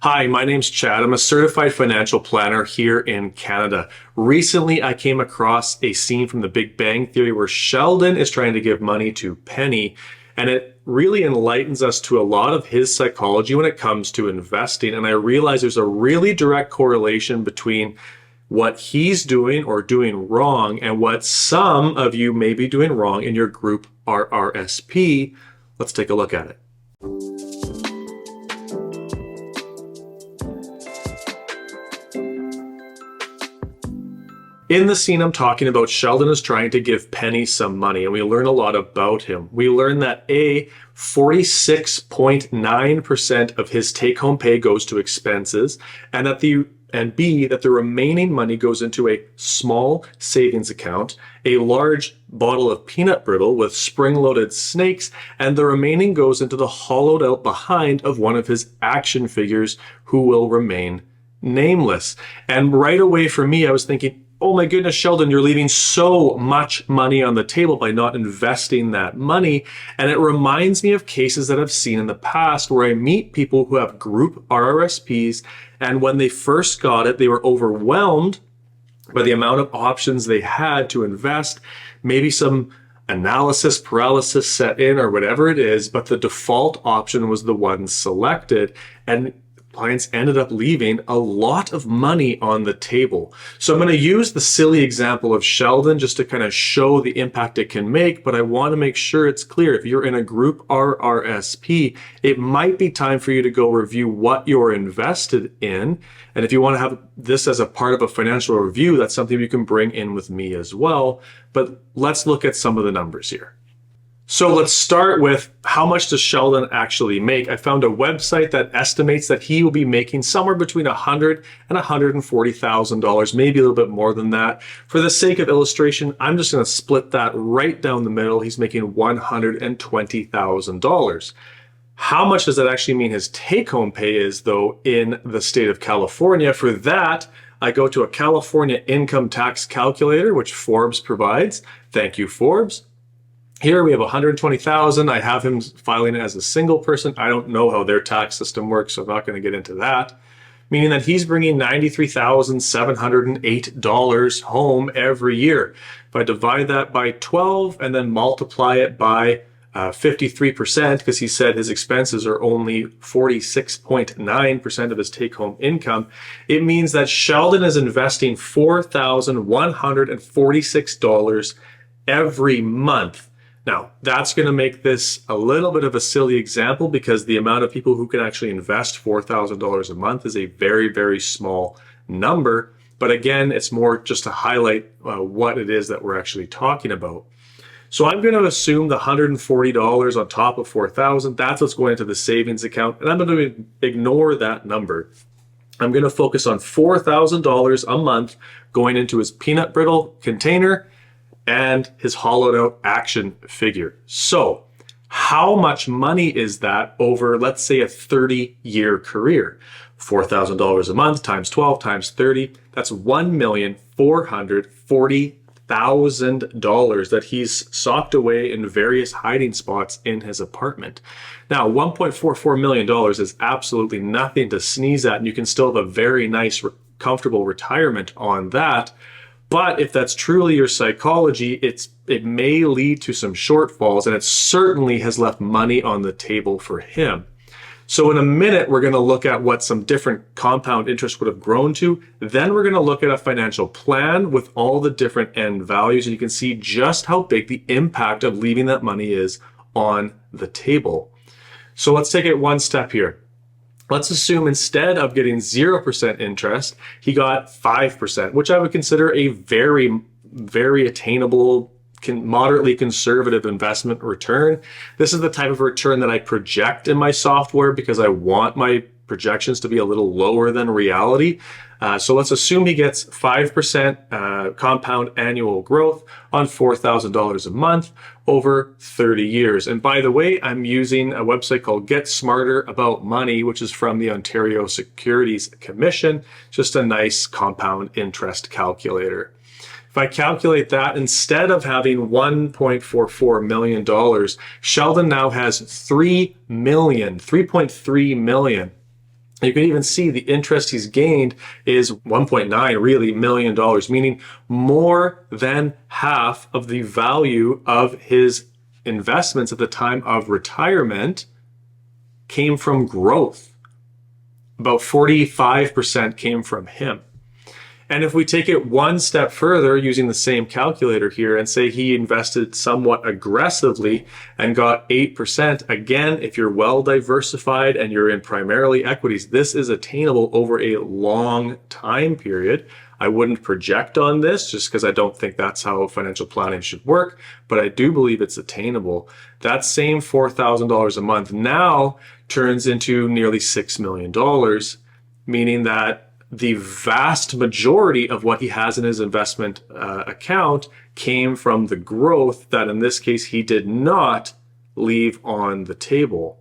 Hi, my name's Chad. I'm a certified financial planner here in Canada. Recently, I came across a scene from The Big Bang Theory where Sheldon is trying to give money to Penny, and it really enlightens us to a lot of his psychology when it comes to investing. And I realize there's a really direct correlation between what he's doing or doing wrong and what some of you may be doing wrong in your group RRSP. Let's take a look at it. In the scene I'm talking about, Sheldon is trying to give Penny some money, and we learn a lot about him. We learn that A, 46.9% of his take-home pay goes to expenses, and B, that the remaining money goes into a small savings account, a large bottle of peanut brittle with spring-loaded snakes, and the remaining goes into the hollowed out behind of one of his action figures who will remain nameless. And right away for me, I was thinking, oh my goodness, Sheldon, you're leaving so much money on the table by not investing that money. And it reminds me of cases that I've seen in the past where I meet people who have group RRSPs, and when they first got it, they were overwhelmed by the amount of options they had to invest. Maybe some analysis paralysis set in or whatever it is, but the default option was the one selected, and clients ended up leaving a lot of money on the table. So I'm going to use the silly example of Sheldon just to kind of show the impact it can make, but I want to make sure it's clear. If you're in a group RRSP, it might be time for you to go review what you're invested in. And if you want to have this as a part of a financial review, that's something you can bring in with me as well. But let's look at some of the numbers here. So let's start with how much does Sheldon actually make? I found a website that estimates that he will be making somewhere between $100,000 and $140,000, maybe a little bit more than that. For the sake of illustration, I'm just going to split that right down the middle. He's making $120,000. How much does that actually mean his take-home pay is, though, in the state of California? For that, I go to a California income tax calculator, which Forbes provides. Thank you, Forbes. Here we have $120,000. I have him filing it as a single person. I don't know how their tax system works, so I'm not going to get into that. Meaning that he's bringing $93,708 home every year. If I divide that by 12 and then multiply it by 53%, because he said his expenses are only 46.9% of his take-home income, it means that Sheldon is investing $4,146 every month. Now, that's going to make this a little bit of a silly example because the amount of people who can actually invest $4,000 a month is a very, very small number. But again, it's more just to highlight what it is that we're actually talking about. So I'm going to assume the $140 on top of $4,000, that's what's going into the savings account. And I'm going to ignore that number. I'm going to focus on $4,000 a month going into his peanut brittle container and his hollowed out action figure. So how much money is that over, let's say, a 30-year career? $4,000 a month times 12 times 30, that's $1,440,000 that he's socked away in various hiding spots in his apartment. Now, $1.44 million is absolutely nothing to sneeze at, and you can still have a very nice, comfortable retirement on that. But if that's truly your psychology, it may lead to some shortfalls, and it certainly has left money on the table for him. So in a minute, we're going to look at what some different compound interest would have grown to. Then we're going to look at a financial plan with all the different end values, and you can see just how big the impact of leaving that money is on the table. So let's take it one step here. Let's assume instead of getting 0% interest, he got 5%, which I would consider a very, very attainable, moderately conservative investment return. This is the type of return that I project in my software because I want my projections to be a little lower than reality. So let's assume he gets 5% compound annual growth on $4,000 a month over 30 years. And by the way, I'm using a website called Get Smarter About Money, which is from the Ontario Securities Commission, just a nice compound interest calculator. If I calculate that, instead of having $1.44 million, Sheldon now has $3.3 million You can even see the interest he's gained is 1.9 really million dollars, meaning more than half of the value of his investments at the time of retirement came from growth. About 45% came from him. And if we take it one step further using the same calculator here and say he invested somewhat aggressively and got 8%, again, if you're well diversified and you're in primarily equities, this is attainable over a long time period. I wouldn't project on this just because I don't think that's how financial planning should work, but I do believe it's attainable. That same $4,000 a month now turns into nearly $6 million, meaning that the vast majority of what he has in his investment account came from the growth that in this case he did not leave on the table.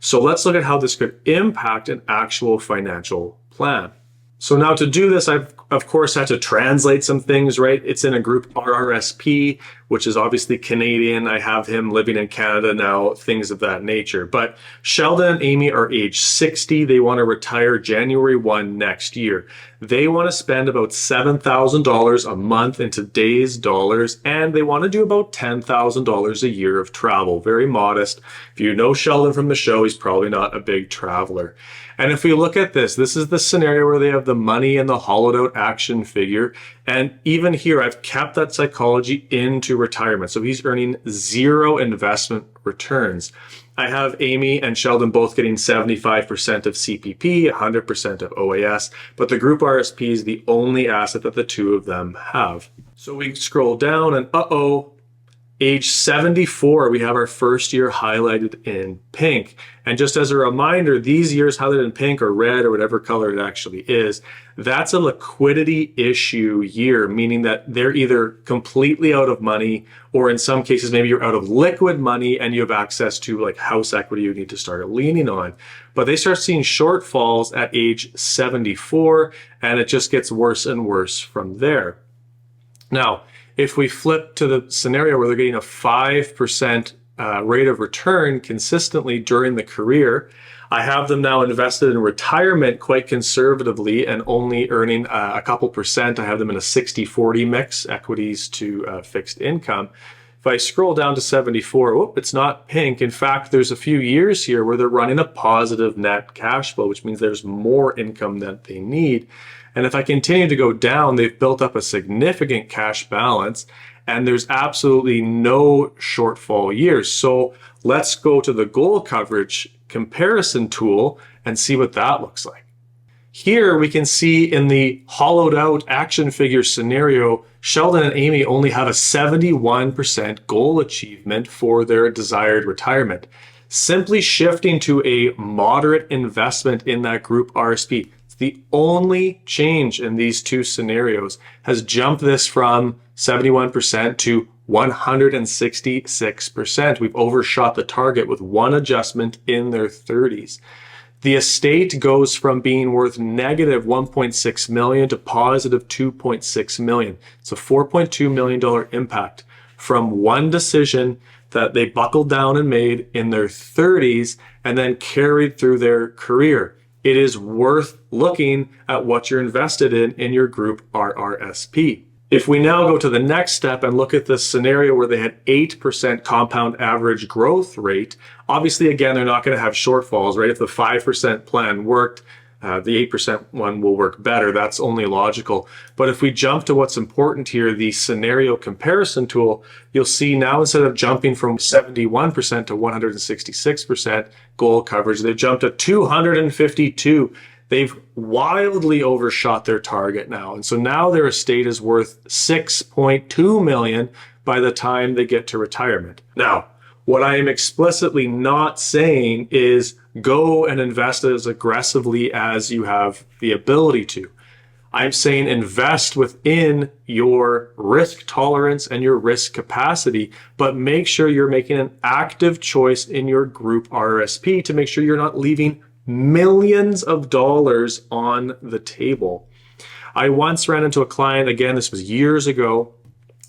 So let's look at how this could impact an actual financial plan. So now to do this, I've of course had to translate some things, right? It's in a group RRSP, which is obviously Canadian. I have him living in Canada now, things of that nature. But Sheldon and Amy are age 60. They want to retire January 1 next year. They want to spend about $7,000 a month in today's dollars, and they want to do about $10,000 a year of travel. Very modest. If you know Sheldon from the show, he's probably not a big traveler. And if we look at this, this is the scenario where they have the money and the hollowed out action figure. And even here, I've kept that psychology into retirement. So he's earning 0 investment returns. I have Amy and Sheldon both getting 75% of CPP, 100% of OAS, but the group RSP is the only asset that the two of them have. So we scroll down and age 74, we have our first year highlighted in pink. And just as a reminder, these years highlighted in pink or red or whatever color it actually is, that's a liquidity issue year, meaning that they're either completely out of money or in some cases, maybe you're out of liquid money and you have access to like house equity you need to start leaning on. But they start seeing shortfalls at age 74 and it just gets worse and worse from there. Now, if we flip to the scenario where they're getting a 5% rate of return consistently during the career, I have them now invested in retirement quite conservatively and only earning a couple percent. I have them in a 60-40 mix, equities to fixed income. If I scroll down to 74, it's not pink. In fact, there's a few years here where they're running a positive net cash flow, which means there's more income than they need. And if I continue to go down, they've built up a significant cash balance and there's absolutely no shortfall years. So let's go to the goal coverage comparison tool and see what that looks like. Here we can see in the hollowed out action figure scenario, Sheldon and Amy only have a 71% goal achievement for their desired retirement. Simply shifting to a moderate investment in that group RSP, the only change in these two scenarios has jumped this from 71% to 166%. We've overshot the target with one adjustment in their 30s. The estate goes from being worth negative 1.6 million to positive 2.6 million. It's a $4.2 million impact from one decision that they buckled down and made in their 30s and then carried through their career. It is worth looking at what you're invested in your group RRSP. If we now go to the next step and look at the scenario where they had 8% compound average growth rate, obviously, again, they're not going to have shortfalls, right? If the 5% plan worked, the 8% one will work better. That's only logical. But if we jump to what's important here, the scenario comparison tool, you'll see now instead of jumping from 71% to 166% goal coverage, they've jumped to 252. They've wildly overshot their target now. And so now their estate is worth $6.2 million by the time they get to retirement. Now, what I am explicitly not saying is go and invest as aggressively as you have the ability to. I'm saying invest within your risk tolerance and your risk capacity, but make sure you're making an active choice in your group RRSP to make sure you're not leaving millions of dollars on the table. I once ran into a client, again, this was years ago,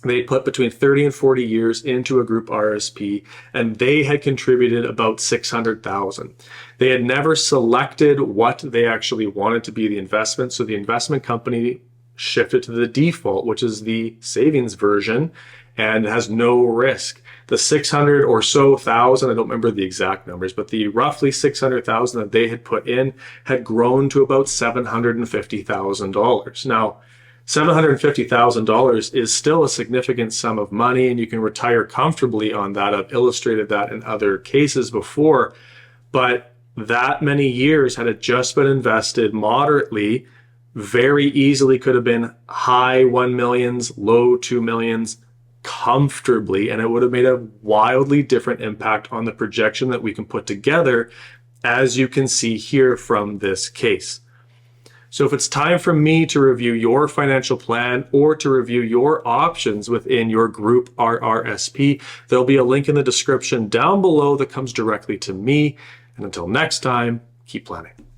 They put between 30 and 40 years into a group RRSP, and they had contributed about 600,000. They had never selected what they actually wanted to be the investment, so the investment company shifted to the default, which is the savings version, and has no risk. The 600 or so thousand, I don't remember the exact numbers, but the roughly 600,000 that they had put in had grown to about $750,000. Now, $750,000 is still a significant sum of money, and you can retire comfortably on that. I've illustrated that in other cases before, but that many years, had it just been invested moderately, very easily could have been high 1 millions, low 2 millions comfortably, and it would have made a wildly different impact on the projection that we can put together, as you can see here from this case. So if it's time for me to review your financial plan or to review your options within your group RRSP, there'll be a link in the description down below that comes directly to me. And until next time, keep planning.